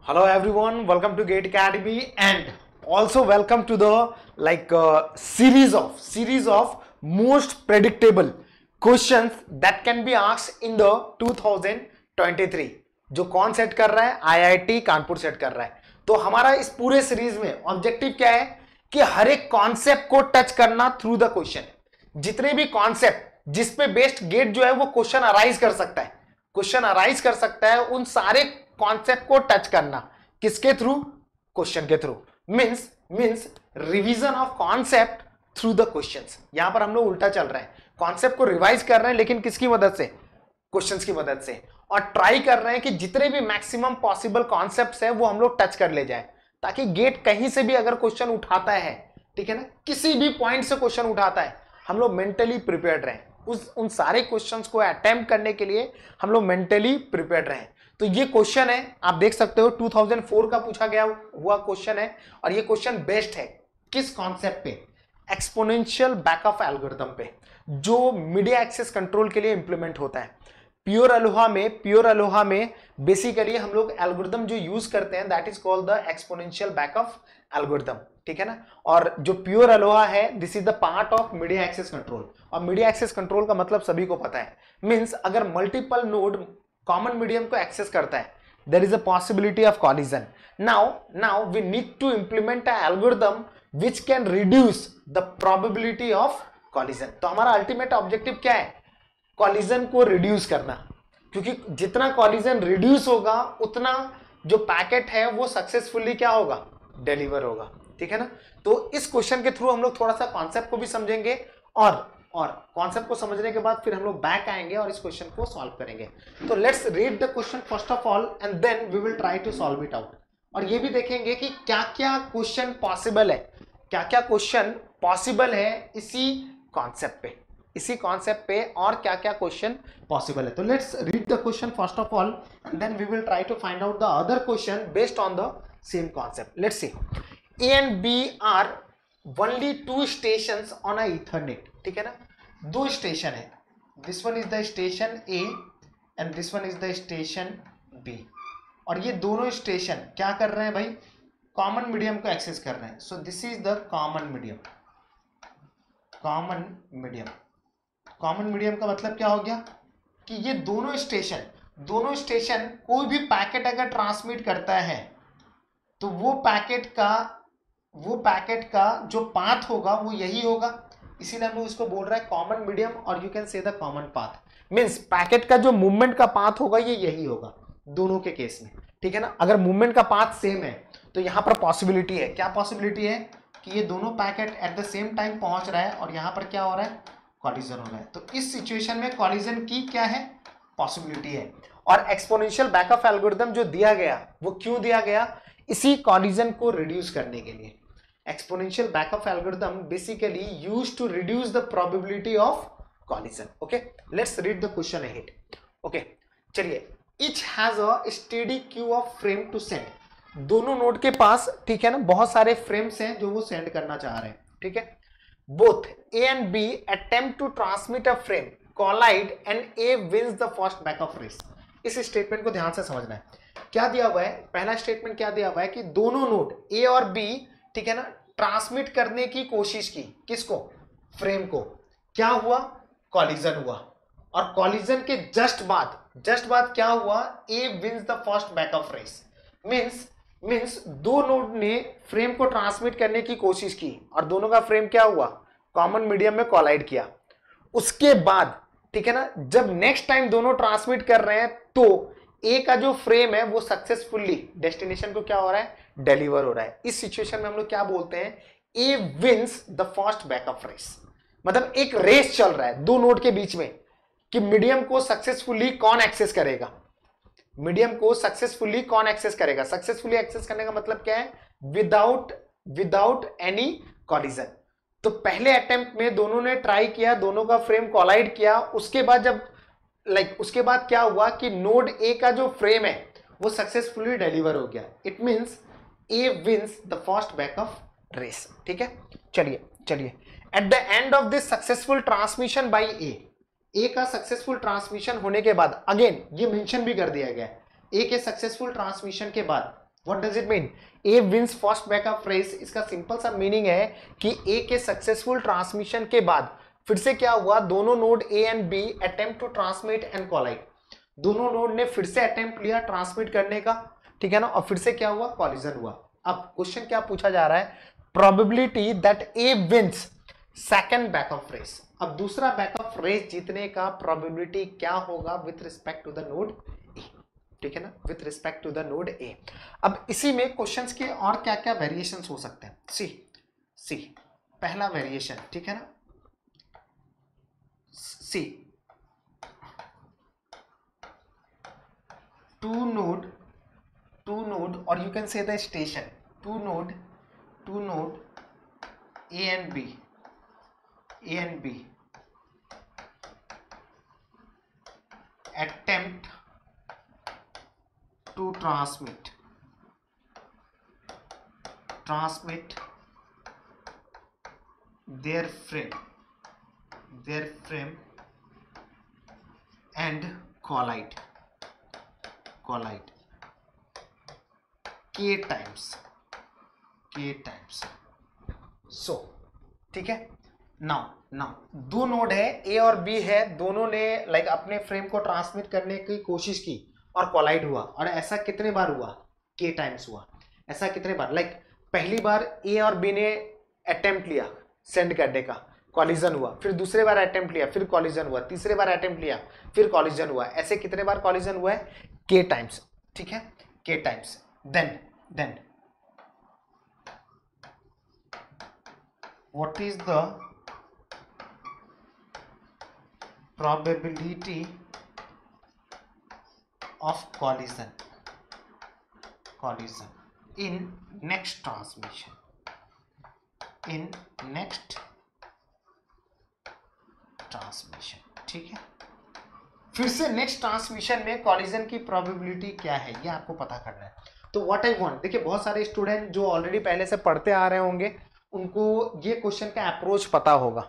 Hello everyone, welcome to Gate Academy and also welcome to the series of most predictable questions that can be asked in the 2023 जो कौन set कर रहा है? IIT Kanpur set कर रहा है। तो हमारा इस पूरे सीरीज में ऑब्जेक्टिव क्या है कि हर एक कॉन्सेप्ट को टच करना थ्रू द क्वेश्चन। जितने भी कॉन्सेप्ट जिस पे बेस्ड गेट जो है वो क्वेश्चन अराइज कर सकता है उन सारे कॉन्सेप्ट को टच करना किसके थ्रू? क्वेश्चन के through. Means revision of concept through the questions. यहां पर हम लोग उल्टा चल रहे हैं, कॉन्सेप्ट को रिवाइज कर रहे हैं लेकिन किसकी मदद से? क्वेश्चंस की मदद से। और ट्राई कर रहे हैं कि जितने भी मैक्सिमम पॉसिबल कॉन्सेप्ट्स है वो हम लोग टच कर ले जाए, ताकि गेट कहीं से भी अगर क्वेश्चन उठाता है, ठीक है ना, किसी भी पॉइंट से क्वेश्चन उठाता है, हम लोग मेंटली प्रिपेयर्ड रहें। उन सारे क्वेश्चंस को अटेम्प्ट करने के लिए हम लोग मेंटली प्रिपेयर्ड रहें। तो ये क्वेश्चन है, आप देख सकते हो 2004 का पूछा गया हुआ क्वेश्चन है और ये क्वेश्चन बेस्ड है किस कॉन्सेप्ट पे? एक्सपोनेंशियल बैकऑफ एल्गोरिथम पे, जो मीडिया एक्सेस कंट्रोल के लिए इंप्लीमेंट होता है। प्योर अलोहा में बेसिकली हम लोग एल्गोरिथम जो यूज करते हैं that is called the exponential backoff algorithm, ठीक है ना। और जो प्योर अलोहा है this is the part of media access control. और मीडिया एक्सेस कंट्रोल का मतलब सभी को पता है, मींस अगर मल्टीपल नोड कॉमन मीडियम को एक्सेस करता है there is a possibility of collision. Now we need to implement a algorithm which can reduce the probability of collision. तो हमारा अल्टीमेट ऑब्जेक्टिव क्या है? कॉलिजन को रिड्यूस करना, क्योंकि जितना कॉलिजन रिड्यूस होगा उतना जो पैकेट है वो सक्सेसफुली क्या होगा? डिलीवर होगा, ठीक है ना। तो इस क्वेश्चन के थ्रू हम लोग थोड़ा सा कॉन्सेप्ट को भी समझेंगे और कॉन्सेप्ट को समझने के बाद फिर हम लोग बैक आएंगे और इस क्वेश्चन को सॉल्व करेंगे। तो let's read the question first of all and then we will try to solve it out. और ये भी देखेंगे कि क्या क्या क्वेश्चन पॉसिबल है, इसी कॉन्सेप्ट पे और क्या क्या क्वेश्चन पॉसिबल है। तो let's read the question first of all and then we will try to find out the other question based on the same concept. Let's see, A and B are only two stations on a Ethernet, ठीक है ना। दो station है, this one is the station A and this one is the station B। और ये दोनों station क्या कर रहे हैं भाई? कॉमन मीडियम को एक्सेस कर रहे हैं। So this is the common medium का मतलब क्या हो गया कि ये दोनों स्टेशन कोई भी पैकेट अगर ट्रांसमिट करता है तो वो पैकेट का जो पाथ होगा वो यही होगा, इसीलिए हम लोग इसको बोल रहे हैं कॉमन मीडियम। और you can say the common path means packet का जो मूवमेंट का पाथ होगा ये यही होगा दोनों के केस में, ठीक है ना। अगर मूवमेंट का पाथ सेम है तो यहां पर पॉसिबिलिटी है, क्या पॉसिबिलिटी है कि ये दोनों packet at the same time पहुंच रहा है और यहां पर क्या हो रहा है? कॉलिजन हो रहा है। तो इस सिचुएशन में कॉलिजन की क्या है? पॉसिबिलिटी है। और एक्सपोनेंशियल बैकऑफ एल्गोरिथम जो दिया गया वो क्यों दिया गया? इसी कॉलिजन को रिड्यूस करने के लिए। Exponential backoff algorithm basically used to reduce the probability of collision. Okay, let's read the question ahead. Okay, चलिए, each has a steady queue of frame to send. दोनों नोड के पास, ठीक है ना, बहुत सारे फ्रेम्स हैं जो वो सेंड करना चाह रहे हैं, ठीक है। Both A and B attempt to transmit a frame, collide and A wins the first back-off race। इस स्टेटमेंट को ध्यान से समझना है। क्या दिया हुआ है? पहला स्टेटमेंट क्या दिया हुआ है कि दोनों नोड A और B, ठीक है ना, ट्रांसमिट करने की कोशिश की, किसको? फ्रेम को। क्या हुआ? कॉलिजन हुआ। और कॉलिजन के जस्ट बाद क्या हुआ? A wins the first back-off race। Means दो नोड ने फ्रेम को ट्रांसमिट करने की कोशिश की और दोनों का फ्रेम क्या हुआ? कॉमन मीडियम में कोलाइड किया। उसके बाद, ठीक है ना, जब नेक्स्ट टाइम दोनों ट्रांसमिट कर रहे हैं तो ए का जो फ्रेम है वो सक्सेसफुली डेस्टिनेशन को क्या हो रहा है? डिलीवर हो रहा है। इस सिचुएशन में हम लोग क्या बोलते हैं? ए wins the first backoff race. मतलब एक रेस चल रहा है दो नोड के बीच में कि मीडियम को सक्सेसफुली कौन एक्सेस करेगा। सक्सेसफुली एक्सेस करने का मतलब क्या है? Without any collision. तो पहले अटेम्प्ट में दोनों ने ट्राई किया, दोनों का फ्रेम कोलाइड किया। उसके बाद क्या हुआ कि नोड ए का जो फ्रेम है वो सक्सेसफुली डिलीवर हो गया। It means A wins the first backoff race, ठीक है। चलिए at the end of this successful transmission by A का सक्सेसफुल ट्रांसमिशन होने के बाद, अगेन ये मेंशन भी कर दिया गया है, ए के सक्सेसफुल ट्रांसमिशन के बाद what does it mean? A wins first backoff race, इसका सिंपल सा मीनिंग है कि ए के सक्सेसफुल ट्रांसमिशन के बाद फिर से क्या हुआ, दोनों node A and B attempt to transmit and collide, दोनों नोड ने फिर से अटेम्प्ट लिया ट्रांसमिट करने का, ठीक है ना, और फिर से क्या हुआ, कॉलिजन हुआ। अब क्वेश्चन क्या पूछा जा रहा है, probability that A wins second backup race. अब दूसरा बैकअप रेस जीतने का प्रोबेबिलिटी क्या होगा with respect to the node A, ठीक है ना, with respect to the node A. अब इसी में क्वेश्चंस के और क्या क्या वेरिएशंस हो सकते हैं, सी पहला वेरिएशन, ठीक है ना, सी टू नोड और you can say the station, two node A and B attempt to transmit their frame and collide k times, so ठीक है। नाउ दो नोड है ए और बी है, दोनों ने लाइक अपने फ्रेम को ट्रांसमिट करने की कोशिश की और कोलाइड हुआ, और ऐसा कितने बार हुआ, के टाइम्स हुआ। ऐसा कितने बार, लाइक पहली बार ए और बी ने अटेम्प्ट लिया सेंड करने का, कॉलिजन हुआ, फिर दूसरे बार अटेम्प्ट लिया, फिर कॉलिजन हुआ, तीसरे बार अटेम्प्ट लिया, फिर कॉलिजन हुआ, ऐसे कितने बार कॉलिजन हुआ है, के टाइम्स, ठीक है, k times. Then what is the probability of collision in next transmission, ठीक है। फिर से नेक्स्ट ट्रांसमिशन में कॉलिजन की प्रोबेबिलिटी क्या है, ये आपको पता करना है। तो व्हाट आई वांट, देखिए बहुत सारे स्टूडेंट जो ऑलरेडी पहले से पढ़ते आ रहे होंगे उनको ये क्वेश्चन का अप्रोच पता होगा,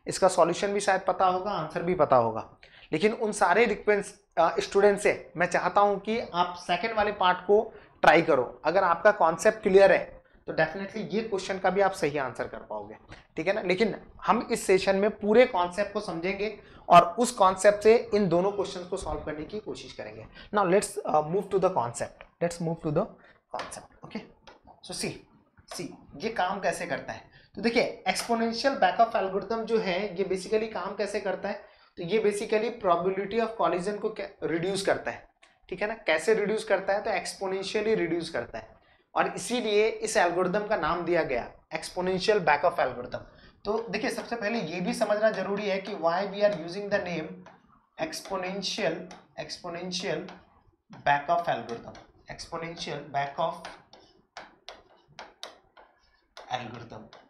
इसका सॉल्यूशन भी शायद पता होगा, आंसर भी पता होगा, लेकिन उन सारे रिक्वेस्ट स्टूडेंट से मैं चाहता हूं कि आप सेकंड वाले पार्ट को ट्राई करो। अगर आपका कॉन्सेप्ट क्लियर है तो डेफिनेटली ये क्वेश्चन का भी आप सही आंसर कर पाओगे, ठीक है ना। लेकिन हम इस सेशन में पूरे कॉन्सेप्ट को समझेंगे और उस कॉन्सेप्ट से इन दोनों क्वेश्चंस को सॉल्व करने की कोशिश करेंगे। Now let's move to the concept, okay. So see ये काम कैसे करता है, तो देखिए एक्सपोनेंशियल बैकअप एल्गोरिथम जो है ये बेसिकली काम कैसे करता है, तो ये बेसिकली प्रोबेबिलिटी ऑफ कॉलिजन को रिड्यूस करता है, ठीक है ना। कैसे रिड्यूस करता है, तो एक्सपोनेंशियली रिड्यूस करता है, और इसीलिए इस एल्गोरिथम का नाम दिया गया एक्सपोनेंशियल बैकअप एल्गोरिथम। तो देखिए सबसे पहले ये भी समझना जरूरी है कि why we are using the name exponential backoff algorithm,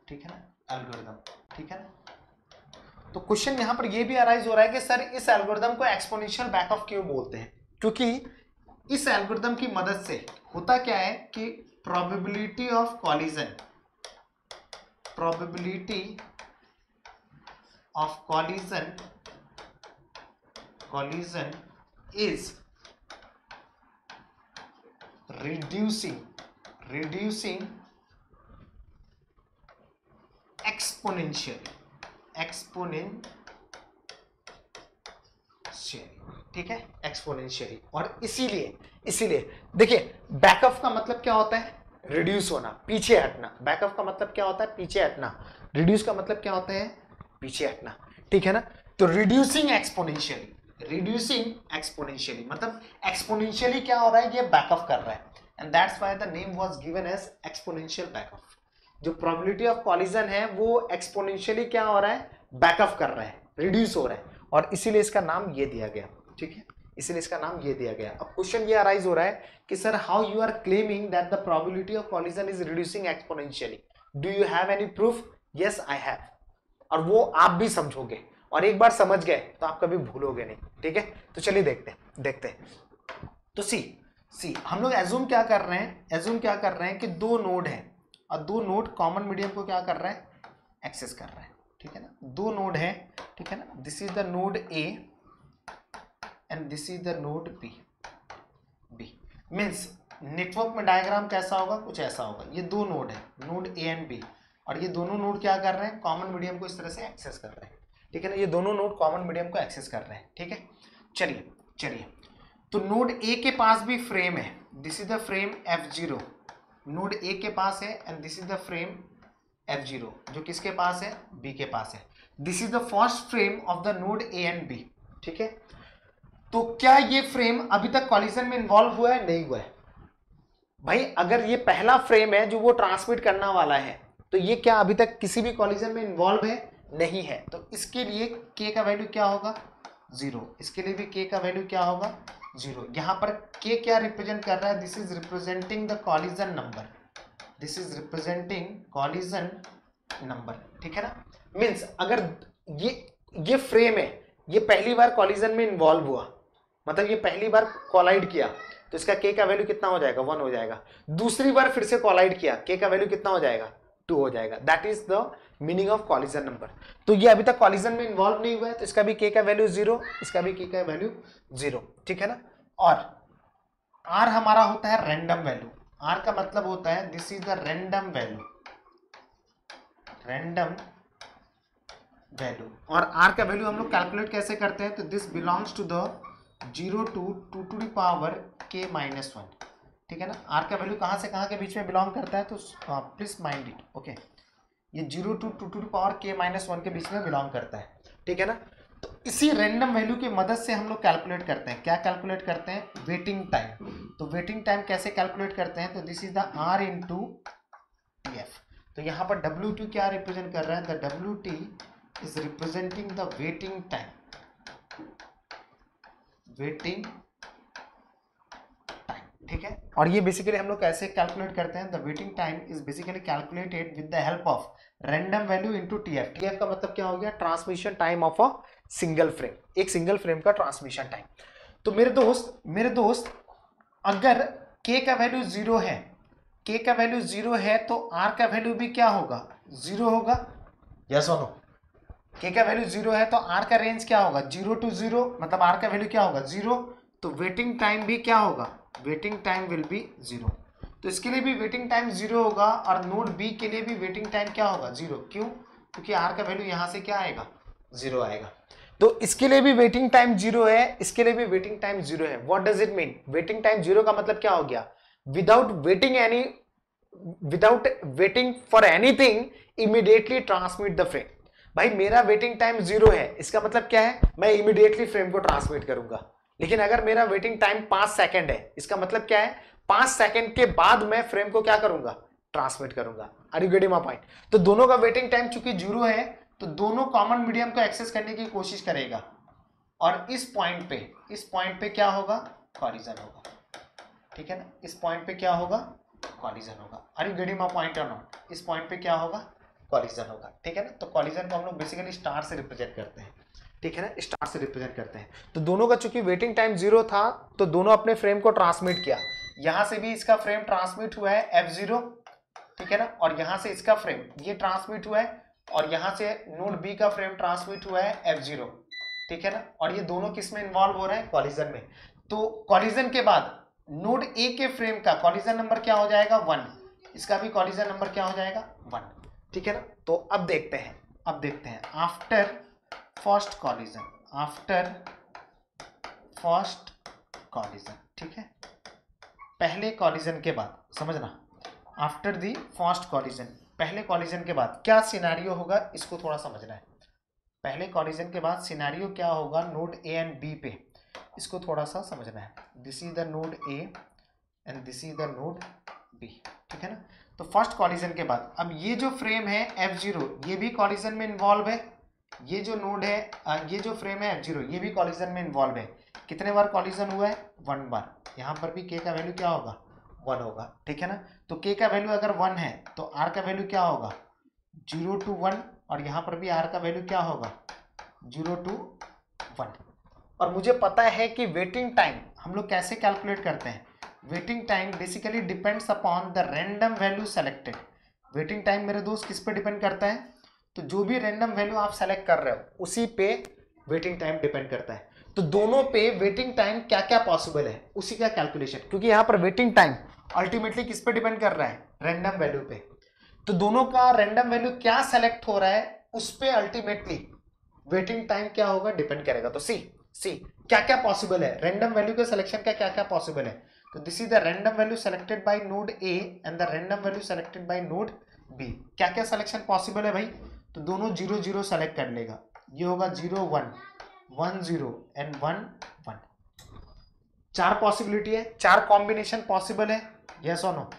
ठीक है ना। तो क्वेश्चन यहां पर ये भी अराइज हो रहा है कि सर इस एल्गोरिथम को एक्सपोनेंशियल बैकअप क्यों बोलते हैं, क्योंकि इस एल्गोरिथम की मदद से होता क्या है कि probability of collision is reducing exponentially, ठीक है, एक्सपोनेंशियली। और इसीलिए देखिए बैकअप का मतलब क्या होता है, रिड्यूस होना, पीछे हटना। बैकअप का मतलब क्या होता है, पीछे हटना। रिड्यूस का मतलब क्या होता है, पीछे हटना, ठीक है ना। तो रिड्यूसिंग एक्सपोनेंशियली मतलब एक्सपोनेंशियली क्या हो रहा है, ये बैकअप कर रहा है, and that's why the name was given as exponential backoff. जो प्रोबेबिलिटी ऑफ कॉलिजन है वो एक्सपोनेंशियली क्या हो रहा है, बैकअप कर रहा है, रिड्यूस हो रहा है, और इसीलिए इसका नाम ये दिया गया, ठीक है, इसीलिए इसका नाम ये दिया गया। अब क्वेश्चन ये अराइज हो रहा है कि sir how you are claiming that the probability of collision is reducing exponentially, do you have any proof? Yes I have, और वो आप भी समझोगे, और एक बार समझ गए तो आप कभी भूलोगे नहीं, ठीक है। तो चलिए देखते हैं। तो सी हम लोग एज्यूम क्या कर रहे हैं कि दो नोड है, और दो नोड कॉमन मीडियम को क्या कर रहा है, एक्सेस कर रहा है, ठीक है ना। दो नोड है, ठीक है ना, this is the node A and this is the node B means network में डायग्राम कैसा होगा, कुछ ऐसा होगा। ये दो नोड है, नोड ए एंड बी, और ये दोनों नोड क्या कर रहे हैं, कॉमन मीडियम को इस तरह से एक्सेस कर रहे हैं, ठीक है ना। ये दोनों नोड कॉमन मीडियम को एक्सेस कर रहे हैं, ठीक है। चलिए तो नोड ए के पास भी फ्रेम है, this is the frame F0, node A के पास है, and this is the frame F0 जो किसके पास है, बी के पास है। This is the first frame of the node A and B, ठीक है। तो क्या ये फ्रेम अभी तक कॉलिजन में इन्वॉल्व हुआ है, नहीं हुआ है भाई। अगर ये पहला फ्रेम है जो वो ट्रांसमिट करने वाला है, तो ये क्या अभी तक किसी भी कॉलिजन में इन्वॉल्व है, नहीं है। तो इसके लिए k का वैल्यू क्या होगा, 0। इसके लिए भी k का वैल्यू क्या होगा, 0। यहां पर k क्या रिप्रेजेंट कर रहा है, this is representing the collision number, this is representing collision number, ठीक है ना। मीन्स अगर ये फ्रेम है, ये पहली बार कॉलिजन में इन्वॉल्व हुआ, मतलब ये पहली बार कोलाइड किया, तो इसका k का वैल्यू कितना हो जाएगा, 1 हो जाएगा। दूसरी बार फिर से कोलाइड किया, k का वैल्यू कितना हो जाएगा, 2 हो जाएगा। That is the meaning of collision number. तो ये अभी तक कॉलिजन में इन्वॉल्व नहीं हुआ है, तो इसका भी k का वैल्यू 0, इसका भी k का वैल्यू 0, ठीक है ना। और r हमारा होता है रैंडम वैल्यू, r का मतलब होता है this is the random value, random value. और r का वैल्यू हम लोग कैलकुलेट कैसे करते हैं, तो this belongs to the 0 to 2 to the power k minus 1, ठीक है ना। r का वैल्यू कहाँ से कहाँ के बीच में बिलोंग करता है, तो प्लीज माइंड इट, ओके। ये 0 to 2 to the power k minus 1 के बीच में बिलोंग करता है, ठीक है ना। तो इसी रैंडम वैल्यू की मदद से हम लोग कैलकुलेट करते हैं, क्या कैलकुलेट करते हैं, वेटिंग टाइम। तो वेटिंग टाइम कैसे कैलकुलेट करते हैं, तो this is the r into TF। तो यहाँ पर WT क्या रिप्रेजेंट कर रहा है, the WT is representing the waiting time, waiting time, ठीक है। और ये बेसिकली हम लोग कैसे कैलकुलेट करते हैं, the waiting time is basically calculated with the help of random value into TF। TF का मतलब क्या हो गया, transmission time of a single frame, एक सिंगल फ्रेम का ट्रांसमिशन टाइम। तो मेरे दोस्त अगर k का वैल्यू 0 है, k का वैल्यू 0 है, तो r का वैल्यू भी क्या होगा, 0 होगा, यस और नो। k का वैल्यू 0 है तो r का रेंज क्या होगा, 0 to 0, मतलब r का वैल्यू क्या होगा, 0। तो वेटिंग टाइम भी क्या होगा, वेटिंग टाइम विल बी 0। तो इसके लिए भी वेटिंग टाइम 0 होगा, और नोड बी के लिए भी वेटिंग टाइम क्या होगा, 0। क्यों, क्योंकि r का वैल्यू यहां से क्या आएगा, 0 आएगा। तो इसके लिए भी वेटिंग टाइम 0 है, इसके लिए भी वेटिंग टाइम 0 है। What does it mean, waiting time 0 का मतलब क्या हो गया, without waiting for anything immediately transmit the frame. भाई मेरा वेटिंग टाइम 0 है, इसका मतलब क्या है, मैं इमीडिएटली फ्रेम को ट्रांसमिट करूंगा। लेकिन अगर मेरा वेटिंग टाइम 5 सेकंड है, इसका मतलब क्या है, 5 सेकंड के बाद मैं फ्रेम को क्या करूंगा, ट्रांसमिट करूंगा। Are you getting my point. तो दोनों का वेटिंग टाइम चूंकि 0 है, तो दोनों कॉमन मीडियम को एक्सेस करने की कोशिश करेगा, और इस पॉइंट पे क्या होगा, कॉलिजन होगा, ठीक है ना। इस पॉइंट पे क्या होगा, कॉलिजन होगा। Are you getting my point और नॉट। इस पॉइंट पे क्या होगा, कॉलिजन होगा, ठीक है ना। तो कॉलिजन को हम लोग बेसिकली स्टार से रिप्रेजेंट करते हैं, ठीक है ना, स्टार से रिप्रेजेंट करते हैं। तो दोनों का चूंकि वेटिंग टाइम 0 था, तो दोनों अपने फ्रेम को ट्रांसमिट किया। यहां से भी इसका फ्रेम ट्रांसमिट हुआ है F0, ठीक है ना, और यहां से इसका फ्रेम ये ट्रांसमिट हुआ है, और यहां से नोड बी का फ्रेम ट्रांसमिट हुआ है F0, ठीक है ना। और ये दोनों किस में इन्वॉल्व हो रहे हैं, कॉलिजन में। तो कॉलिजन के बाद नोड ए के फ्रेम का कॉलिजन नंबर क्या हो जाएगा, 1। इसका भी कॉलिजन नंबर क्या हो जाएगा, 1, ठीक है ना। तो अब देखते हैं आफ्टर फर्स्ट कॉलिजन, ठीक है। पहले कॉलिजन के बाद समझना, आफ्टर दी फर्स्ट कॉलिजन, पहले कॉलिजन के बाद क्या सिनेरियो होगा, इसको थोड़ा समझना है। पहले कॉलिजन के बाद सिनेरियो क्या होगा नोड ए एंड बी पे, इसको थोड़ा सा समझना है। This is the node A and this is the node B, ठीक है ना। तो फर्स्ट कॉलिजन के बाद अब ये जो फ्रेम है F0, ये भी कॉलिजन में इन्वॉल्व है। ये जो नोड है, ये जो फ्रेम है F0, ये भी कॉलिजन में इन्वॉल्व है। कितने बार कॉलिजन हुआ है, 1 बार। यहाँ पर भी k का वैल्यू क्या होगा, 1 होगा, ठीक है ना। तो k का वैल्यू अगर 1 है, तो r का वैल्यू क्या होगा, 0 to 1, और यहाँ पर भी r का वैल्यू क्या होगा, 0 to 1। और मुझे पता है कि वेटिंग टाइम हम लोग कैसे कैलकुलेट करते हैं। Waiting time basically depends upon the random value selected. Waiting time मेरे दोस्त किस पे डिपेंड करता है, तो जो भी रैंडम वैल्यू आप सेलेक्ट कर रहे हो उसी पे वेटिंग टाइम डिपेंड करता है। तो दोनों पे वेटिंग टाइम क्या क्या पॉसिबल है उसी का कैलकुलेशन, क्योंकि यहां पर वेटिंग टाइम अल्टीमेटली किस पे डिपेंड कर रहा है, रैंडम वैल्यू पे। तो दोनों का रैंडम वैल्यू क्या सेलेक्ट हो रहा है उस पे अल्टीमेटली वेटिंग टाइम क्या होगा डिपेंड करेगा। तो सी क्या क्या पॉसिबल है, रैंडम वैल्यू के सिलेक्शन का क्या क्या पॉसिबल है। तो this is the random value selected by node A and the random value selected by node B. क्या क्या सिलेक्शन पॉसिबल है भाई, तो दोनों 0 0 सेलेक्ट कर लेगा, ये होगा 0 1 1 0 एंड 1 1। चार पॉसिबिलिटी है, चार कॉम्बिनेशन पॉसिबल है, यस और नो,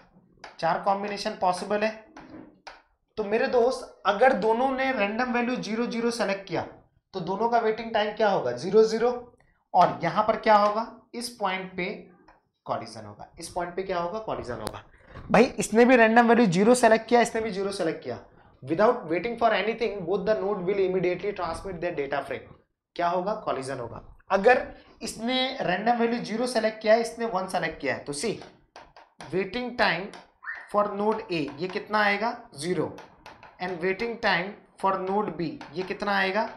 चार कॉम्बिनेशन पॉसिबल है। तो मेरे दोस्त अगर दोनों ने रैंडम वैल्यू 0 0 सेलेक्ट किया तो दोनों का वेटिंग टाइम क्या होगा 0 0, और यहां पर क्या होगा, इस पॉइंट पे कॉलिजन होगा, इस पॉइंट पे क्या होगा, कॉलिजन होगा। भाई इसने भी रैंडम वैल्यू 0 सेलेक्ट किया, इसने भी 0 सेलेक्ट किया, without waiting for anything both the node will immediately transmit there data frame, क्या होगा, कॉलिजन होगा। अगर इसने रैंडम वैल्यू 0 सेलेक्ट किया है, इसने 1 सेलेक्ट किया है, तो see waiting time for node A ये कितना आएगा 0, and waiting time for node B ये कितना आएगा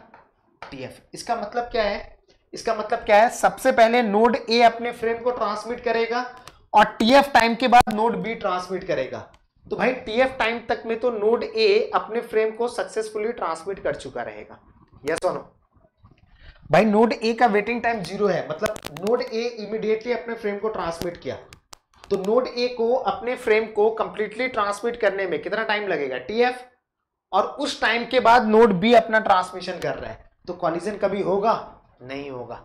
TF। इसका मतलब क्या है, इसका मतलब क्या है, सबसे पहले नोड ए अपने फ्रेम को ट्रांसमिट करेगा और TF टाइम के बाद नोड बी ट्रांसमिट करेगा। तो भाई TF टाइम तक में तो नोड ए अपने फ्रेम को सक्सेसफुली ट्रांसमिट कर चुका रहेगा, यस और नो। भाई नोड ए का वेटिंग टाइम 0 है, मतलब नोड ए इमीडिएटली अपने फ्रेम को ट्रांसमिट किया, तो नोड ए को अपने फ्रेम को कंप्लीटली ट्रांसमिट करने में कितना टाइम लगेगा TF, और उस टाइम के बाद नोड बी अपना ट्रांसमिशन कर रहा है। तो कॉलिजन कभी होगा, नहीं होगा,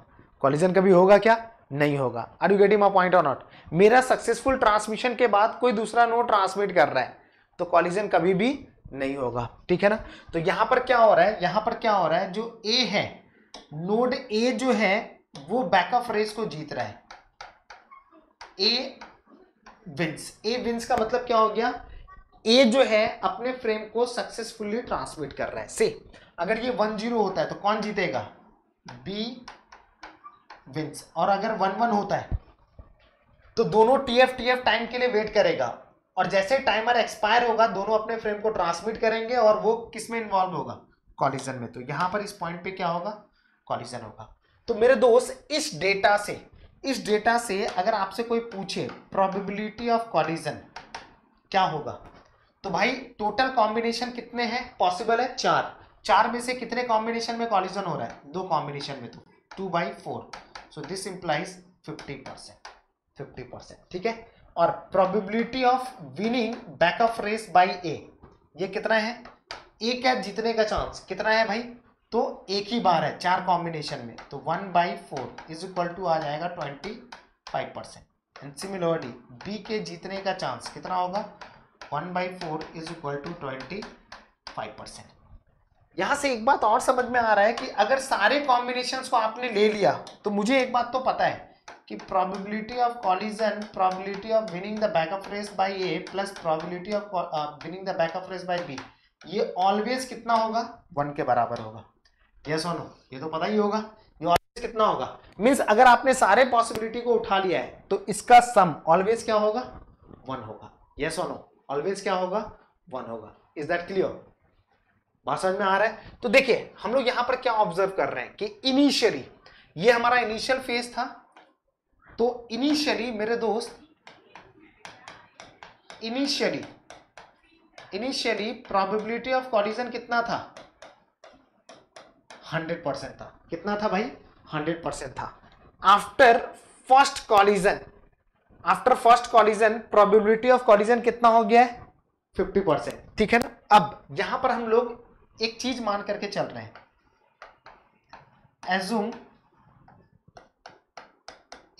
कॉलिजन कभी होगा क्या, नहीं होगा। Are you getting my point और नॉट। मेरा सक्सेसफुल ट्रांसमिशन के बाद कोई दूसरा नोड ट्रांसमिट कर रहा है तो कॉलिजन कभी भी नहीं होगा, ठीक है ना। तो यहां पर क्या हो रहा है, यहां पर क्या हो रहा है, जो ए है, नोड ए जो है वो बैकअप रेस को जीत रहा है, ए विंस का मतलब क्या हो गया, ए जो है अपने फ्रेम को सक्सेसफुली ट्रांसमिट कर रहा है। से अगर ये 1 0 होता है तो कौन जीतेगा, बी विंस, और अगर 1 1 होता है तो दोनों TF टाइम के लिए वेट करेगा, और जैसे टाइमर एक्सपायर होगा दोनों अपने फ्रेम को ट्रांसमिट करेंगे, और वो किस में इन्वॉल्व होगा, कॉलिजन में। तो यहां पर इस पॉइंट पे क्या होगा, कॉलिजन होगा। तो मेरे दोस्त इस डेटा से अगर आपसे कोई पूछे प्रोबेबिलिटी ऑफ कॉलिजन क्या होगा, तो भाई टोटल कॉम्बिनेशन कितने हैं पॉसिबल है, 4 में से कितने कॉम्बिनेशन में कॉलिजन हो रहा है, 2 कॉम्बिनेशन में, तो 2/4, सो दिस इंप्लाइज 50%, ठीक है। और probability of winning backup race by A ये कितना है, ए क्या जीतने का चांस कितना है भाई, तो एक ही बार है 4 कॉम्बिनेशन में, तो 1/4 इज इक्वल टू आ जाएगा 25%। एंड सिमिलरली बी के जीतने का चांस कितना होगा, 1/4 इज इक्वल टू 25%। यहां से एक बात और समझ में आ रहा है कि अगर सारे कॉम्बिनेशंस को आपने ले लिया तो मुझे एक बात तो पता है कि probability of collision, probability of winning the backup race by A plus probability of winning the backup race by B, ये ऑलवेज कितना होगा, 1 के बराबर होगा, यस और नो, ये तो पता ही होगा, ये ऑलवेज कितना होगा, मींस अगर आपने सारे पॉसिबिलिटी को उठा लिया है तो इसका सम ऑलवेज क्या होगा, 1 होगा, यस और नो, ऑलवेज क्या होगा, 1 होगा। इज दैट क्लियर, बात समझ में आ रहा है। तो देखिए हम लोग यहां पर क्या ऑब्जर्व कर रहे हैं कि इनिशियली ये हमारा इनिशियल फेज था, तो इनिशियली मेरे दोस्त इनिशियली प्रोबेबिलिटी ऑफ कॉलिजन कितना था, 100% था, कितना था भाई, 100% था। After first collision probability of collision कितना हो गया है, 50%, ठीक है ना। अब यहां पर हम लोग एक चीज मान करके चल रहे हैं, assume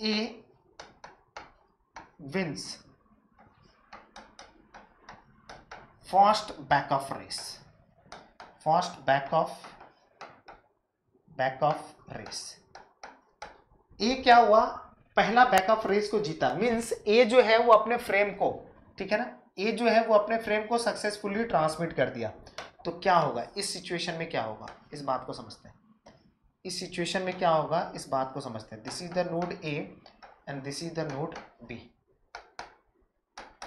A wins first backoff race, A क्या हुआ, पहला बैकऑफ रेस को जीता, मींस ए जो है वो अपने फ्रेम को, ठीक है ना, ए जो है वो अपने फ्रेम को सक्सेसफुली ट्रांसमिट कर दिया। तो क्या होगा इस सिचुएशन में, क्या होगा इस बात को समझते हैं, इस सिचुएशन में क्या होगा इस बात को समझते हैं। This is the node A and this is the node B.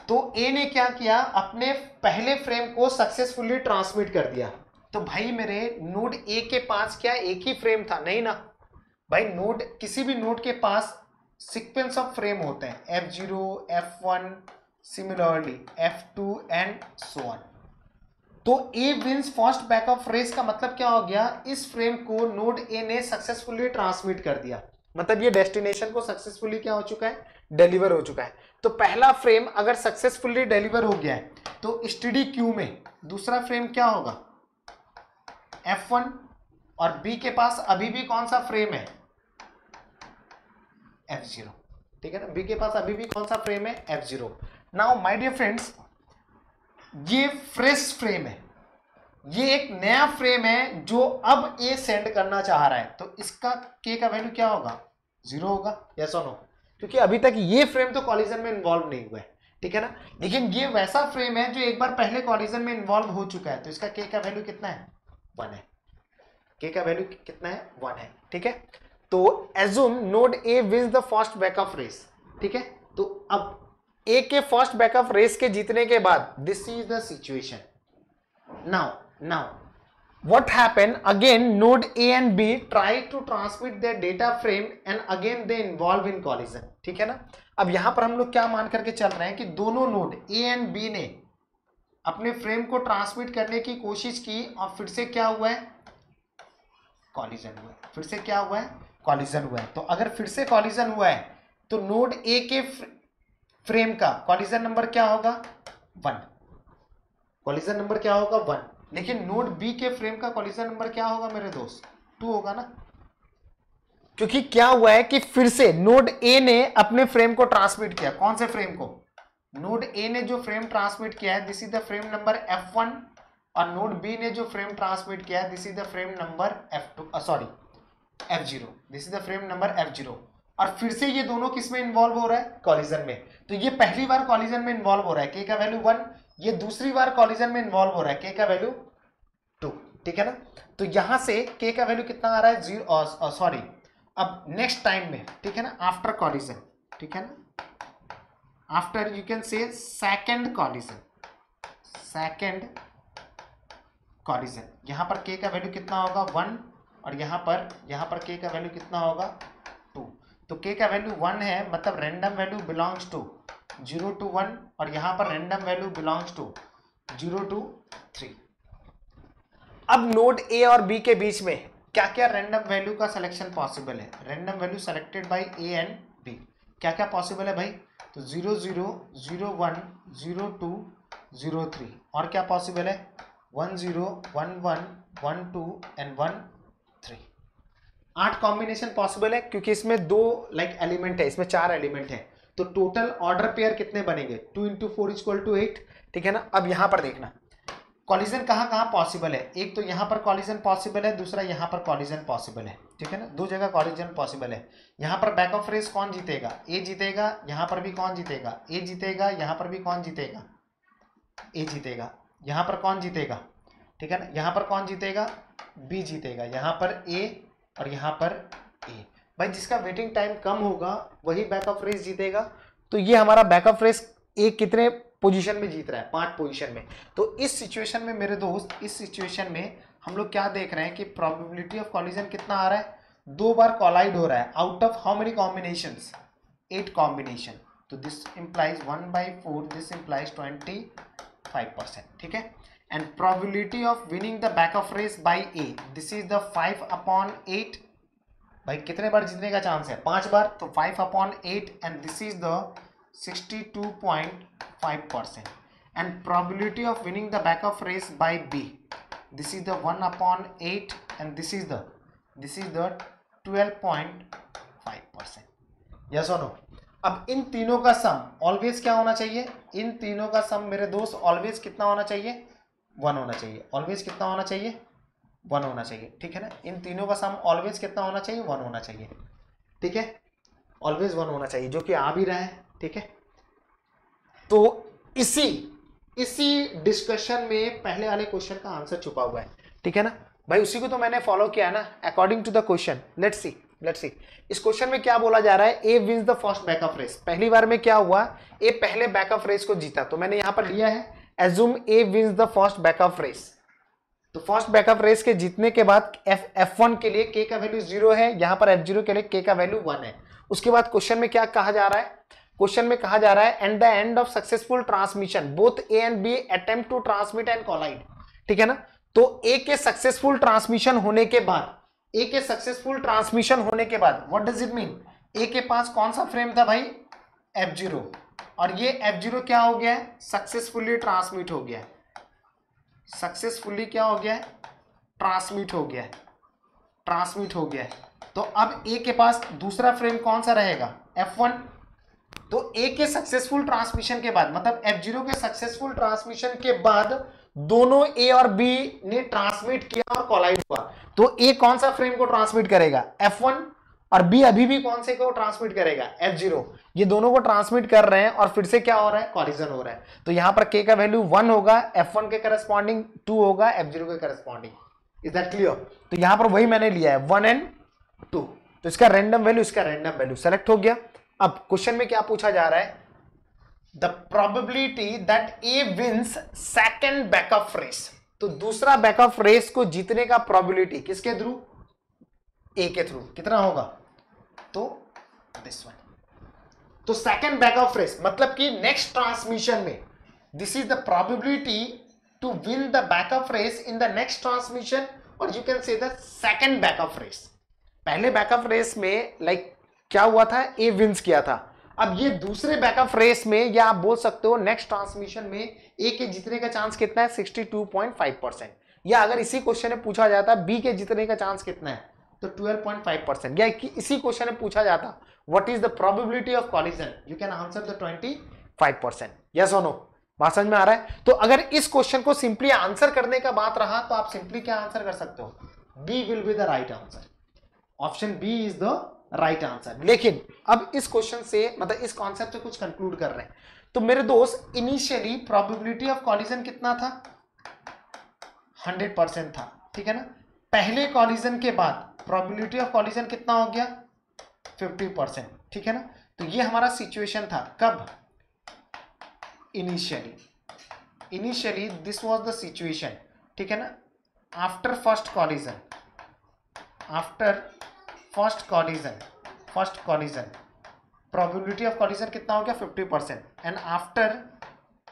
तो ए ने क्या किया, अपने पहले फ्रेम को सक्सेसफुली ट्रांसमिट कर दिया। तो भाई मेरे नोड ए के पास क्या एक ही फ्रेम था, नहीं ना, भाई नोड, किसी भी नोड के पास सीक्वेंस ऑफ फ्रेम होते हैं F0, F1, similarly F2 and so on. तो A wins first backoff race का मतलब क्या हो गया, इस फ्रेम को नोड A ने सक्सेसफुली ट्रांसमिट कर दिया, मतलब ये डेस्टिनेशन को सक्सेसफुली क्या हो चुका है, डिलीवर हो चुका है। तो पहला फ्रेम अगर सक्सेसफुली डिलीवर हो गया है तो स्टडी क्यू में दूसरा फ्रेम क्या होगा, F1, और B के पास अभी भी कौन सा फ्रेम है, F0, ठीक है ना, B के पास अभी भी कौन सा फ्रेम है, F0। Now my dear friends, ये फ्रेश फ्रेम है, ये एक नया फ्रेम है जो अब A सेंड करना चाह रहा है, तो इसका K का वैल्यू क्या होगा, 0 होगा, यस और नो, क्योंकि अभी तक ये फ्रेम तो कॉलिजन में इन्वॉल्व नहीं हुआ है, ठीक है ना। लेकिन ये वैसा फ्रेम है जो एक बार पहले कॉलिजन में इन्वॉल्व हो चुका है, तो इसका K का वैल्यू कितना है, 1 है, K का वैल्यू कितना है, 1 है, ठीक है। तो assume node A wins the first backoff race, ठीक है। तो अब A के फर्स्ट बैकअप रेस के जीतने के बाद this is the situation. Now what happened, again node A and B try to transmit their data frame and again they involve in collision, ठीक है ना। अब यहां पर हम लोग क्या मान करके चल रहे हैं कि दोनों नोड A and B ने अपने फ्रेम को ट्रांसमिट करने की कोशिश की और फिर से क्या हुआ है, कॉलिजन हुआ है, फिर से क्या हुआ है, कॉलिजन हुआ है। तो अगर फिर से कॉलिजन हुआ है तो नोड A के फ्रेम का कॉलिजन नंबर क्या होगा, 1, कॉलिजन नंबर क्या होगा, 1। लेकिन नोड B के फ्रेम का कॉलिजन नंबर क्या होगा मेरे दोस्त, 2 होगा ना, क्योंकि क्या हुआ है कि फिर से नोड A ने अपने फ्रेम को ट्रांसमिट किया, कौन से फ्रेम को, नोड A ने जो फ्रेम ट्रांसमिट किया है this is the frame number F1, और नोड B ने जो फ्रेम ट्रांसमिट किया है this is the frame number F0, this is the frame number F0। और फिर से ये दोनों किस में इन्वॉल्व हो रहा है, कॉलिजन में। तो ये पहली बार कॉलिजन में इन्वॉल्व हो रहा है, K का वैल्यू 1, ये दूसरी बार कॉलिजन में इन्वॉल्व हो रहा है, K का वैल्यू 2, ठीक है ना। तो यहां से K का वैल्यू कितना आ रहा है, 0, सॉरी, अब नेक्स्ट टाइम में, ठीक है ना, आफ्टर कॉलिजन, ठीक है ना, आफ्टर यू कैन से सेकेंड कॉलिजन, यहां पर K का वैल्यू कितना होगा, 1, और यहां पर K का वैल्यू कितना होगा, 2। तो K का वैल्यू 1 है, मतलब random value belongs to 0 to 1, और यहां पर random value belongs to 0 to 3। अब नोड A और B के बीच में क्या क्या रैंडम वैल्यू का सिलेक्शन पॉसिबल है, random value selected bye A and B, क्या क्या पॉसिबल है भाई, तो 0 0 0 1 0 2 0 3, और क्या पॉसिबल है, 1 0 1 1 1 2 एंड 1 3। 8 कॉम्बिनेशन पॉसिबल है, क्योंकि इसमें 2 एलिमेंट है, इसमें 4 एलिमेंट है, तो टोटल ऑर्डर पेयर कितने बनेंगे, 2 × 4 = 8, ठीक है ना। अब यहां पर देखना कॉलिजन कहां पॉसिबल है, एक तो यहां पर कॉलिजन पॉसिबल है, दूसरा यहां पर कॉलिजन पॉसिबल है, ठीक है ना, 2 जगह कॉलिजन पॉसिबल है। यहां पर बैकअप रेस कौन जीतेगा, A जीतेगा, यहां पर भी कौन जीतेगा, A जीतेगा, यहां पर भी कौन जीतेगा, A जीतेगा, यहां पर कौन जीतेगा, ठीक है ना, यहां पर कौन जीतेगा, B जीतेगा, यहां पर A और यहां पर A। भाई जिसका वेटिंग टाइम कम होगा वही बैकअप रेस जीतेगा। तो ये हमारा बैकअप रेस A कितने पोजीशन में जीत रहा है, 5 पोजीशन में। तो इस सिचुएशन में मेरे दोस्त, इस सिचुएशन में हम लोग क्या देख रहे हैं कि प्रोबेबिलिटी ऑफ कॉलिजन कितना आ रहा है, 2 बार कॉलाइड हो रहा है, out of how many combinations, 8 combination. तो दिस इंप्लाइज 1/4, दिस इंप्लाइज 25%, ठीक है। And probability of winning the backup race by A, this is the 5/8। भाई कितने बार जीतने का चांस है, 5 बार, तो 5/8, and this is the 62.5%। and probability of winning the backup race by B, this is the 1/8, and this is the 12.5%। yes or no। अब इन तीनों का सम always क्या होना चाहिए, इन तीनों का सम मेरे दोस्त ऑलवेज कितना होना चाहिए, 1 होना चाहिए, ऑलवेज कितना होना चाहिए, 1 होना चाहिए, ठीक है ना। इन तीनों का सम ऑलवेज कितना होना चाहिए, 1 होना चाहिए, ठीक है, ऑलवेज 1 होना चाहिए, जो कि आ भी रहा है, ठीक है। तो इसी डिस्कशन में पहले वाले क्वेश्चन का आंसर छुपा हुआ है, ठीक है ना भाई, उसी को तो मैंने फॉलो किया ना according to the question. Let's see इस क्वेश्चन में क्या बोला जा रहा है, A wins the first backoff race. पहली बार में क्या हुआ, A पहले बैकअप रेस को जीता, तो मैंने यहां पर लिया है assume A wins the first backoff race, तो फर्स्ट बैकअप रेस के जीतने के बाद F1 के लिए K का वैल्यू 0 है, यहां पर F0 के लिए K का वैल्यू 1 है। उसके बाद क्वेश्चन में क्या कहा जा रहा है, क्वेश्चन में कहा जा रहा है at the end of successful transmission both A and B attempt to transmit and collide, ठीक है ना। तो A के सक्सेसफुल ट्रांसमिशन होने के बाद, A के सक्सेसफुल ट्रांसमिशन होने के बाद what does it mean, A के पास कौन सा फ्रेम था भाई, F0, और ये F0 क्या हो गया है, सक्सेसफुली ट्रांसमिट हो गया है, सक्सेसफुली क्या हो गया है, ट्रांसमिट हो गया है, ट्रांसमिट हो गया है। तो अब A के पास दूसरा फ्रेम कौन सा रहेगा, F1। तो A के सक्सेसफुल ट्रांसमिशन के बाद, मतलब F0 के सक्सेसफुल ट्रांसमिशन के बाद दोनों A और B ने ट्रांसमिट किया और कोलाइड हुआ, तो A कौन सा फ्रेम को ट्रांसमिट करेगा, F1, और B अभी भी कौन से को ट्रांसमिट करेगा, F0। ये दोनों को ट्रांसमिट कर रहे हैं और फिर से क्या हो रहा है, कॉलिजन हो रहा है। तो यहां पर K का वैल्यू 1 होगा, F1 के करस्पॉन्डिंग 2 होगा, F0 के करस्पॉन्डिंग। Is that clear. तो यहां पर वही मैंने लिया है 1 एंड 2, तो इसका रैंडम वैल्यू, इसका रैंडम वैल्यू सेलेक्ट हो गया। अब क्वेश्चन में क्या पूछा जा रहा है, the probability that A wins second backup race. तो दूसरा बैकअप रेस को जीतने का प्रोबेबिलिटी किसके थ्रू, ए के थ्रू, कितना होगा, तो दिस वन। तो सेकंड बैकअप रेस मतलब कि नेक्स्ट ट्रांसमिशन में, this is the probability to win the backup race in the next transmission, और you can say the second backup race. पहले बैकअप रेस में लाइक क्या हुआ था, ए विंस किया था। अब ये दूसरे बैकअप रेस में, या आप बोल सकते हो नेक्स्ट ट्रांसमिशन में ए के जीतने का चांस कितना है, 62.5%। या अगर इसी क्वेश्चन में पूछा जाता बी के जीतने का चांस कितना है, तो 12.5%। या इसी क्वेश्चन में पूछा जाता what is the probability of collision, you can answer the 25%। Yes और नो, बात समझ में आ रहा है। तो अगर इस क्वेश्चन को सिंपली आंसर करने का बात रहा तो आप सिंपली क्या आंसर कर सकते हो, B will be the right answer, option B is the right answer. लेकिन अब इस क्वेश्चन से, मतलब इस कॉन्सेप्ट से कुछ कंक्लूड कर रहे हैं। तो मेरे दोस्त इनिशियली प्रोबेबिलिटी ऑफ कॉलिजन कितना था, 100% था, ठीक है ना। पहले कॉलिजन के बाद प्रोबेबिलिटी ऑफ कॉलिजन कितना हो गया, 50%, ठीक है ना। तो ये हमारा सिचुएशन था कब, initially this was the situation, ठीक है ना। After first collision, after first collision probability of collision कितना हो गया, 50%। And after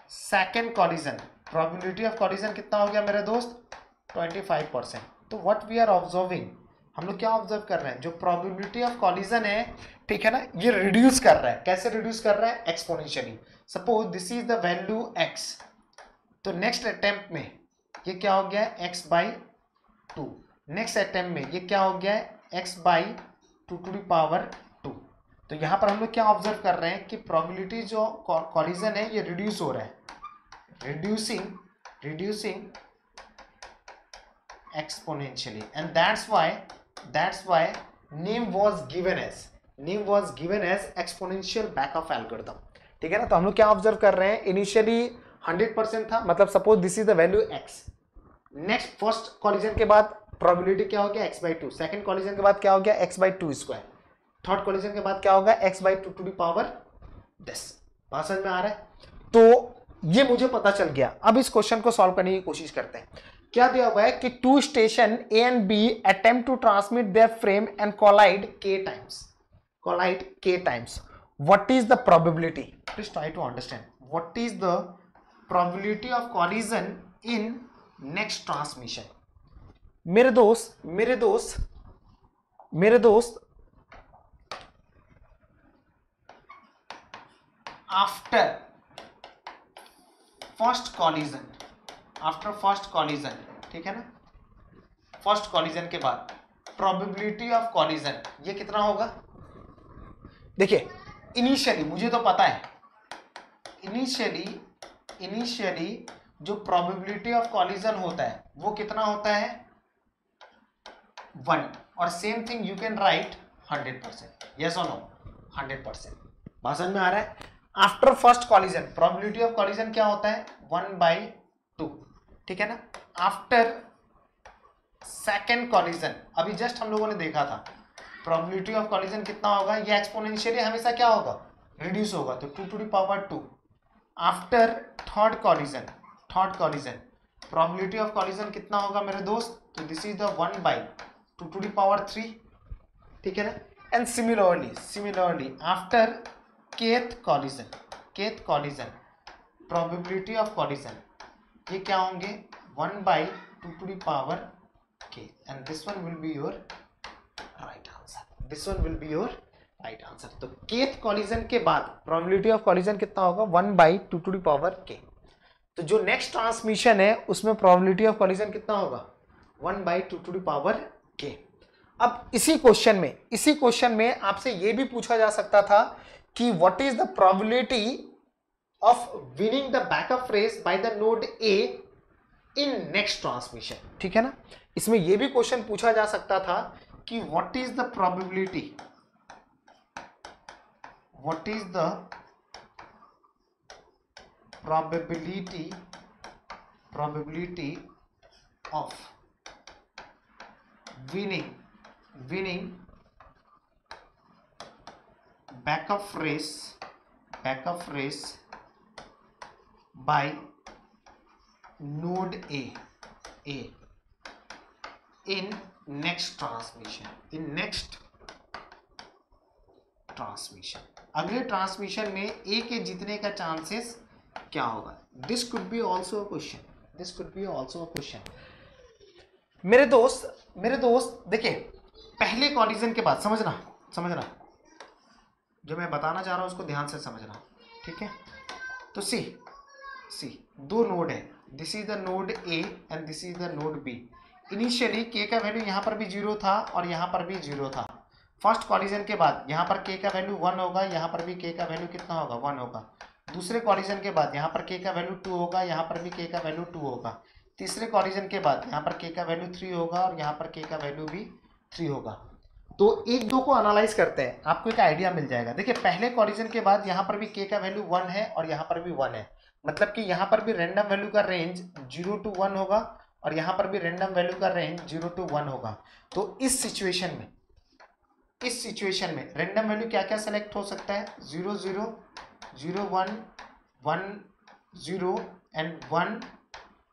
second collision probability of collision कितना हो गया मेरे दोस्त, 25%। तो व्हाट वी आर ऑब्जर्विंग, हम लोग क्या ऑब्जर्व कर रहे हैं, जो प्रोबेबिलिटी ऑफ कॉलिजन है, ठीक है ना, ये रिड्यूस कर रहा है। कैसे रिड्यूस कर रहा है, exponentially. Suppose this is the value x, तो नेक्स्ट अटेम्प्ट में ये क्या हो गया है, x/2। नेक्स्ट अटेम्प्ट में ये क्या हो गया है, x/2 तो यहां पर हम लोग क्या ऑब्जर्व कर रहे हैं कि प्रोबेबिलिटी जो कॉलिजन है ये रिड्यूस हो रहा है, reducing exponentially, and that's why name was given as exponential backoff algorithm, ठीक है ना। तो हम लोग क्या ऑब्जर्व कर रहे हैं, इनिशियली 100% था, मतलब suppose this is the value x। Next first collision के बाद प्रोबेबिलिटी क्या हो गया, x/2। सेकंड कॉलिजन के बाद क्या हो गया, x/2²। थर्ड कॉलिजन के बाद क्या होगा, x/2⁻10। बात समझ में आ रहा है। तो ये मुझे पता चल गया। अब इस क्वेश्चन को सॉल्व करने की कोशिश करते हैं। क्या दिया हुआ है कि 2 station A and B attempt to transmit their frame and collide k times. What is the probability, please try to understand, what is the probability of collision in next transmission. मेरे दोस्त आफ्टर फर्स्ट कॉलिजन, ठीक है ना, first collision के बाद probability of collision ये कितना होगा। देखिए इनिशियली मुझे तो पता है, इनिशियली जो प्रोबेबिलिटी ऑफ कॉलिजन होता है वो कितना होता है, 1। और same thing you can write 100%, yes और नो, 100%। बात समझ में आ रहा है। After first collision probability of collision क्या होता है, 1/2, ठीक है ना। आफ्टर सेकेंड कॉलिजन, अभी जस्ट हम लोगों ने देखा था प्रोबेबिलिटी ऑफ कॉलिजन कितना होगा, ये एक्सपोनेंशियली हमेशा क्या होगा, रिड्यूस होगा, तो 2⁻²। After third collision probability of collision कितना होगा मेरे दोस्त, तो दिस इज द 1/2⁻3, ठीक है ना। And similarly after kth collision probability of collision ये क्या होंगे 1/2k and this one will be your right answer. तो kth कॉलिजन के बाद प्रोबेबिलिटी ऑफ कॉलिजन कितना होगा 1/2k। तो जो नेक्स्ट ट्रांसमिशन है उसमें प्रोबेबिलिटी ऑफ कॉलिजन कितना होगा 1/2k। अब इसी क्वेश्चन में आपसे यह भी पूछा जा सकता था कि what is the probability of winning the backup race by the node A in next transmission, ठीक है ना। इसमें यह भी क्वेश्चन पूछा जा सकता था कि what is the probability of winning backup race by node A in next transmission अगले ट्रांसमिशन में ए के जीतने का चांसेस क्या होगा। This could be also a question. मेरे दोस्त देखिए पहले कॉलिजन के बाद समझना जो मैं बताना चाह रहा हूं उसको ध्यान से समझना, ठीक है। तो सी दो नोड है, this is the node A and this is the node B. Initially k का वैल्यू यहाँ पर भी 0 था और यहाँ पर भी 0 था। फर्स्ट कॉलिजन के बाद यहाँ पर के का वैल्यू 1 होगा, यहाँ पर भी के का वैल्यू कितना होगा 1 होगा। दूसरे कॉलिजन के बाद यहाँ पर के का वैल्यू 2 होगा, यहाँ पर भी के का वैल्यू 2 होगा। तीसरे कॉलिजन के बाद यहाँ पर के का वैल्यू 3 होगा और यहाँ पर के का वैल्यू भी 3 होगा। तो एक दो को एनालाइज करते हैं, आपको एक आइडिया मिल जाएगा। देखिए पहले कॉलिजन के बाद यहाँ पर भी के का वैल्यू 1 है और यहाँ पर भी 1 है, मतलब कि यहाँ पर भी रैंडम वैल्यू का रेंज 0 to 1 होगा और यहाँ पर भी रैंडम वैल्यू का रेंज 0 to 1 होगा। तो इस सिचुएशन में रैंडम वैल्यू क्या क्या सेलेक्ट हो सकता है 0 0 0 1 1 0 and 1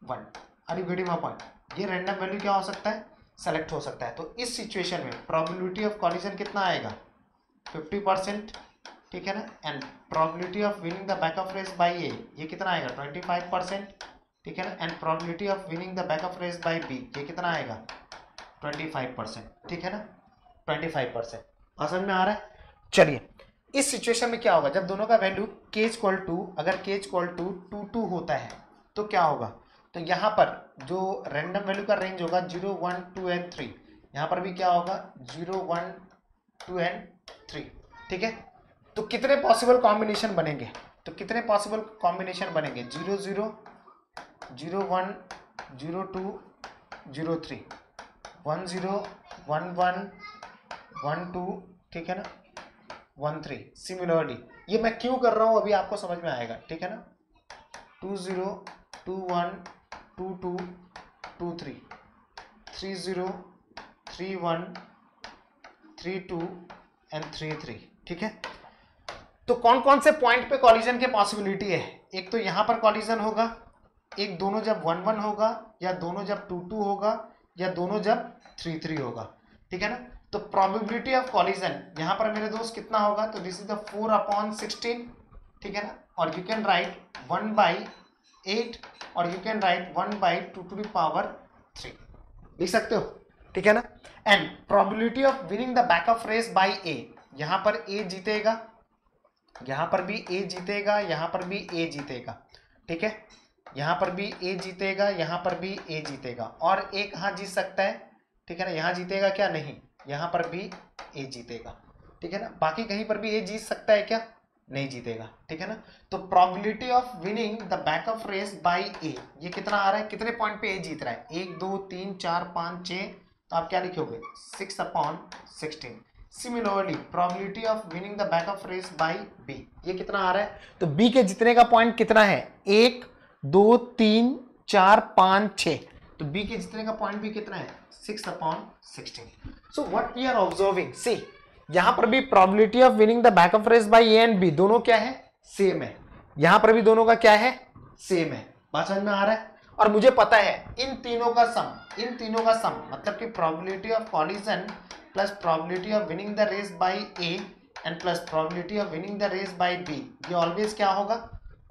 1। Are you getting my point? ये रैंडम वैल्यू क्या हो सकता है सेलेक्ट हो सकता है। तो इस सिचुएशन में प्रोबेबिलिटी ऑफ कॉलिजन कितना आएगा 50%, ठीक है ना। And probability of winning the backup race by A ये कितना आएगा 25%, ठीक है ना। And probability of winning the backup race by B ये कितना आएगा 25%, ठीक है ना 25%। समझ में आ रहा है? चलिए इस सिचुएशन में क्या होगा जब दोनों का वैल्यू k इक्वल टू अगर k इक्वल टू 2 होता है तो क्या होगा। तो यहाँ पर जो रैंडम वैल्यू का रेंज होगा 0 1 2 एंड 3, यहाँ पर भी क्या होगा 0 1 2 एंड 3, ठीक है। तो कितने पॉसिबल कॉम्बिनेशन बनेंगे 0 0 0 1 0 2 0 3 1 0 1 1 1 2, ठीक है ना 1 3। सिमिलरली ये मैं क्यों कर रहा हूं अभी आपको समझ में आएगा, ठीक है ना 2 0 2 1 2 2 2 3 3 0 3 1 3 2 एंड 3 3, ठीक है। तो कौन कौन से पॉइंट पे कॉलिजन के पॉसिबिलिटी है, एक तो यहां पर कॉलिजन होगा, एक दोनों जब 1 1 होगा, या दोनों जब 2 2 होगा, या दोनों जब 3 3 होगा, ठीक है ना। तो प्रोबेबिलिटी ऑफ कॉलिजन यहां पर मेरे दोस्त कितना होगा, तो दिस इज द 4/16, ठीक है ना। और यू कैन राइट 1/8 और यू कैन राइट 1/2⁻3 लिख सकते हो, ठीक है ना। And probability of winning the backup race by A, यहां पर ए जीतेगा, यहां पर भी ए जीतेगा, यहां पर भी ए जीतेगा, ठीक है। यहां पर भी ए जीतेगा, यहां पर भी ए जीतेगा, और ए कहां जीत सकता है, ठीक है ना। यहां जीतेगा क्या, नहीं, यहां पर भी ए जीतेगा, ठीक है ना। बाकी कहीं पर भी ए जीत सकता है क्या, नहीं जीतेगा, ठीक है ना। तो probability of winning the backup race by A ये कितना आ रहा है, कितने पॉइंट पे ए जीत रहा है 1 2 3 4 5 6, तो आप क्या लिखोगे 6/16। Similarly probability of winning the backup race by B ये कितना आ रहा है, तो बी के जीतने का पॉइंट कितना है 1 2 3 4 5 6, तो बी के जीतने का पॉइंट भी कितना है 6/16। So what we are observing, see यहां पर भी probability of winning the backup race by A and B दोनों क्या है सेम है, यहां पर भी दोनों का क्या है सेम है, बात समझ में आ रहा है। और मुझे पता है इन तीनों का सम मतलब कि probability of collision plus probability of winning the race by A and plus probability of winning the race by B, ये ऑलवेज क्या होगा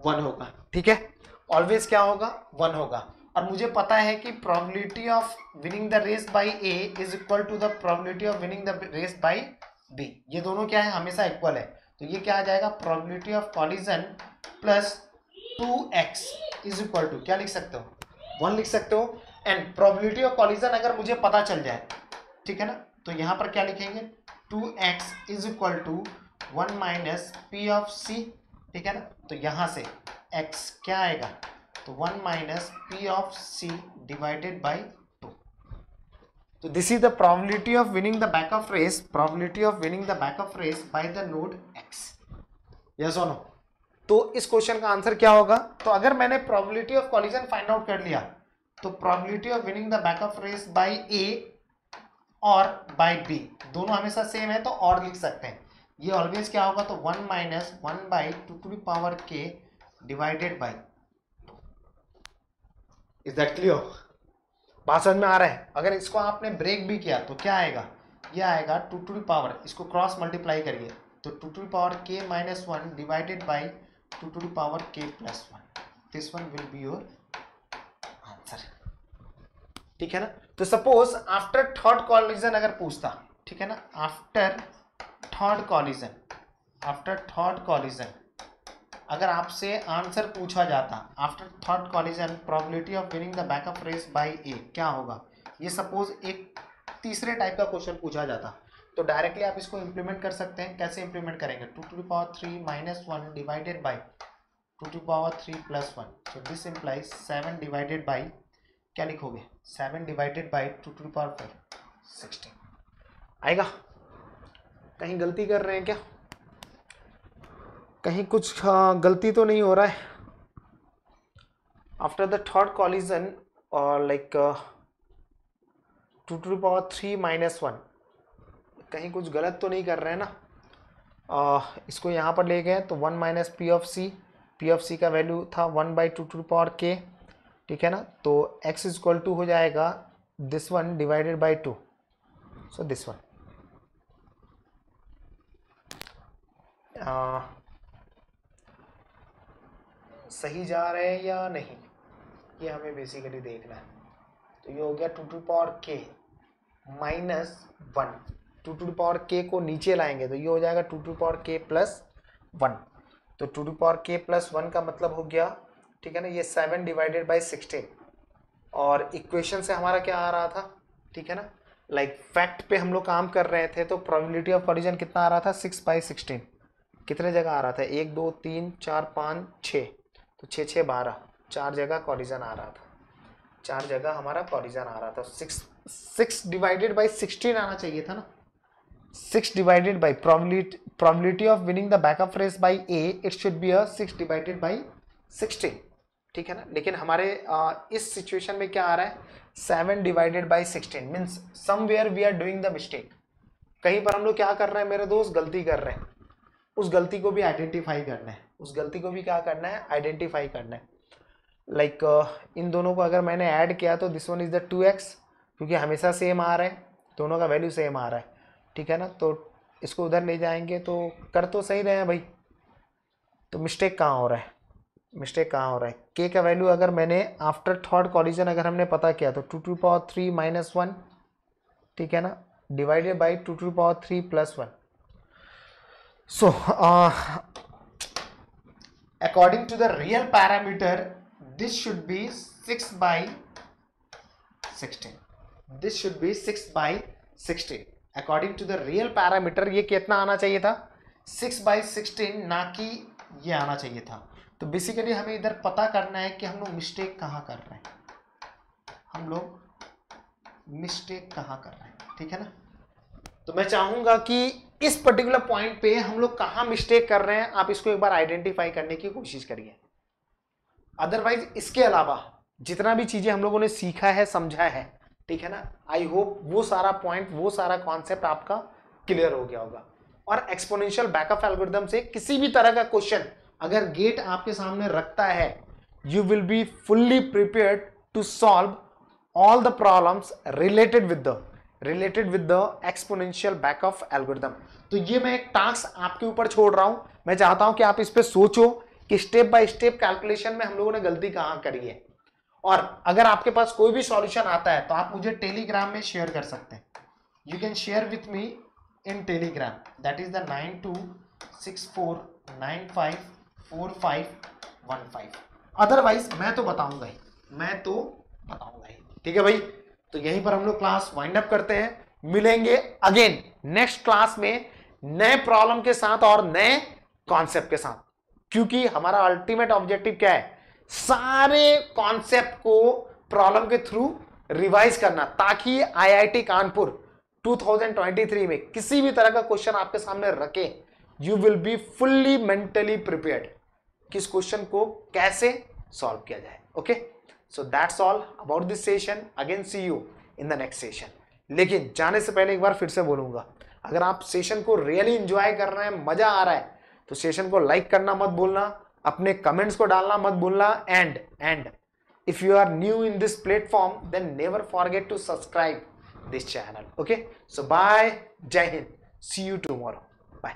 1 होगा। ठीक है, ऑलवेज क्या होगा 1 होगा। और मुझे पता है कि probability of winning the race by A is equal to the probability of winning the race by B, ये दोनों क्या है हमेशा इक्वल है। तो ये क्या आ जाएगा probability of collision plus 2x is equal to क्या लिख सकते हो 1 लिख सकते हो। एंड प्रोबेबिलिटी ऑफ कॉलिजन अगर मुझे पता चल जाए, ठीक है ना, तो यहां पर क्या लिखेंगे 2x is equal to 1 minus P of C, ठीक है ना। तो यहां से x क्या आएगा तो 1 minus P of C divided by 2। तो this is the probability of winning the back of race, probability of winning the back of race by the node x। Yes और नो? तो इस क्वेश्चन का answer क्या होगा? तो अगर मैंने probability of collision find out कर लिया तो probability of winning the back of race by A और बाय बी दोनों हमेशा सेम है तो और लिख सकते हैं। ये ऑलवेज क्या होगा तो 1 minus 1 by 2 to the power k divided by 2। Is that clear? बात समझ में आ रहा है? अगर इसको आपने ब्रेक भी किया तो क्या आएगा, ये आएगा 2 टू द पावर, इसको क्रॉस मल्टीप्लाई करिए तो 2 to the power k minus 1 divided by 2 to the power k plus 1। This one will be your answer. ठीक है ना। तो सपोज आफ्टर थर्ड कॉलिजन अगर पूछता, ठीक है ना, आफ्टर थर्ड कॉलिजन अगर आपसे आंसर पूछा जाता after third collision probability of winning the back of race by A क्या होगा, ये सपोज एक तीसरे टाइप का क्वेश्चन पूछा जाता तो डायरेक्टली आप इसको इंप्लीमेंट कर सकते हैं। कैसे इंप्लीमेंट करेंगे 2 to the power 3 minus 1 divided by 2 to the power 3 plus 1। So this implies 7 divided by क्या लिखोगे 7 divided by 2 to the power 4 16 आएगा। कहीं गलती कर रहे हैं क्या? कहीं कुछ गलती तो नहीं हो रहा है? आफ्टर द थर्ड कॉलिजन और like 2 to the power 3 minus 1 कहीं कुछ गलत तो नहीं कर रहे हैं ना? इसको यहाँ पर ले गए तो 1 माइनस पी ऑफ सी का वैल्यू था 1 बाई 2 टू द पावर के, ठीक है ना। तो x इज इक्वल टू हो जाएगा this one divided by 2, so this one. सही जा रहे हैं या नहीं, ये हमें बेसिकली देखना है। तो ये हो गया 2 to power k minus 1, 2 to power के को नीचे लाएंगे तो ये हो जाएगा 2 टू पावर के प्लस 1। तो 2 टू पावर के प्लस 1 का मतलब हो गया, ठीक है ना, ये 7 डिवाइडेड बाई 16। और इक्वेशन से हमारा क्या आ रहा था, ठीक है ना, लाइक फैक्ट पे हम लोग काम कर रहे थे तो प्रोबेबिलिटी ऑफ कॉलिजन कितना आ रहा था 6/16। कितने जगह आ रहा था 1 2 3 4 5 6, तो 6 6 12 4 जगह कॉलिजन आ रहा था, 4 जगह हमारा कॉलिजन आ रहा था। 6 डिवाइडेड बाई 16 आना चाहिए था ना। 6 divided by probability of winning the back of race by a, it should be 6 divided by 16, ठीक है ना। लेकिन हमारे इस सिचुएशन में क्या आ रहा है 7 divided by 16 means somewhere we are doing the mistake. कहीं पर हम लोग क्या कर रहे हैं मेरे दोस्त, गलती कर रहे हैं। उस गलती को भी आइडेंटिफाई करना है, उस गलती को भी क्या करना है आइडेंटिफाई करना है। लाइक इन दोनों को अगर मैंने ऐड किया तो this one is the 2x, क्योंकि हमेशा सेम आ रहा है, दोनों का वैल्यू सेम आ रहा है, ठीक है ना। तो इसको उधर ले जाएंगे तो कर तो सही रहे हैं भाई, तो मिस्टेक कहाँ हो रहा है, मिस्टेक कहाँ हो रहा है। k का वैल्यू अगर मैंने आफ्टर थर्ड कॉलिजन अगर हमने पता किया तो 2 टू पावर 3 माइनस 1, ठीक है ना, divided by 2 to power 3 plus 1। So according to the real parameter this should be 6/16, this should be 6/16। According to the real parameter ये कितना आना चाहिए था 6/16, ना कि ये आना चाहिए था। तो बेसिकली हमें इधर पता करना है कि हम लोग मिस्टेक कहाँ कर रहे हैं, हम लोग मिस्टेक कहाँ कर रहे हैं, ठीक है ना। तो मैं चाहूंगा कि इस पर्टिकुलर पॉइंट पे हम लोग कहाँ मिस्टेक कर रहे हैं आप इसको एक बार आइडेंटिफाई करने की कोशिश करिए। अदरवाइज इसके अलावा जितना भी चीजें हम लोगों ने सीखा है समझा है, ठीक है ना, आई होप वो सारा पॉइंट वो सारा कॉन्सेप्ट आपका क्लियर हो गया होगा। और एक्सपोनेंशियल बैकअप एल्गोरिथम से किसी भी तरह का क्वेश्चन अगर गेट आपके सामने रखता है, you will be fully prepared to solve all the problems related with the exponential backoff algorithm. तो ये मैं एक टास्क आपके ऊपर छोड़ रहा हूं, मैं चाहता हूं कि आप इस पे सोचो कि स्टेप बाय स्टेप कैलकुलेशन में हम लोगों ने गलती कहां करी है, और अगर आपके पास कोई भी सॉल्यूशन आता है तो आप मुझे टेलीग्राम में शेयर कर सकते हैं. You can share with me in Telegram, that is the 9264954515. Otherwise मैं तो बताऊंगा ही. ठीक है भाई, तो यहीं पर हम लोग क्लास वाइंड अप करते हैं. मिलेंगे अगेन नेक्स्ट क्लास में नए प्रॉब्लम के साथ और नए कॉन्सेप्ट के साथ, क्योंकि हमारा अल्टीमेट ऑब्जेक्टिव क्या है, सारे कॉन्सेप्ट को प्रॉब्लम के थ्रू रिवाइज करना, ताकि आईआईटी कानपुर 2023 में किसी भी तरह का क्वेश्चन आपके सामने रखे, you will be fully mentally prepared कि इस क्वेश्चन को कैसे सॉल्व किया जाए. Okay, so that's all about this session. Again see you in the next session. लेकिन जाने से पहले एक बार फिर से बोलूंगा, अगर आप सेशन को रियली एंजॉय कर रहे हैं, मजा आ रहा है, तो सेशन को लाइक करना मत भूलना, अपने कमेंट्स को डालना मत भूलना, and if you are new in this platform then never forget to subscribe this channel. Okay, so bye, जय हिंद, सी यू टुमारो, बाय.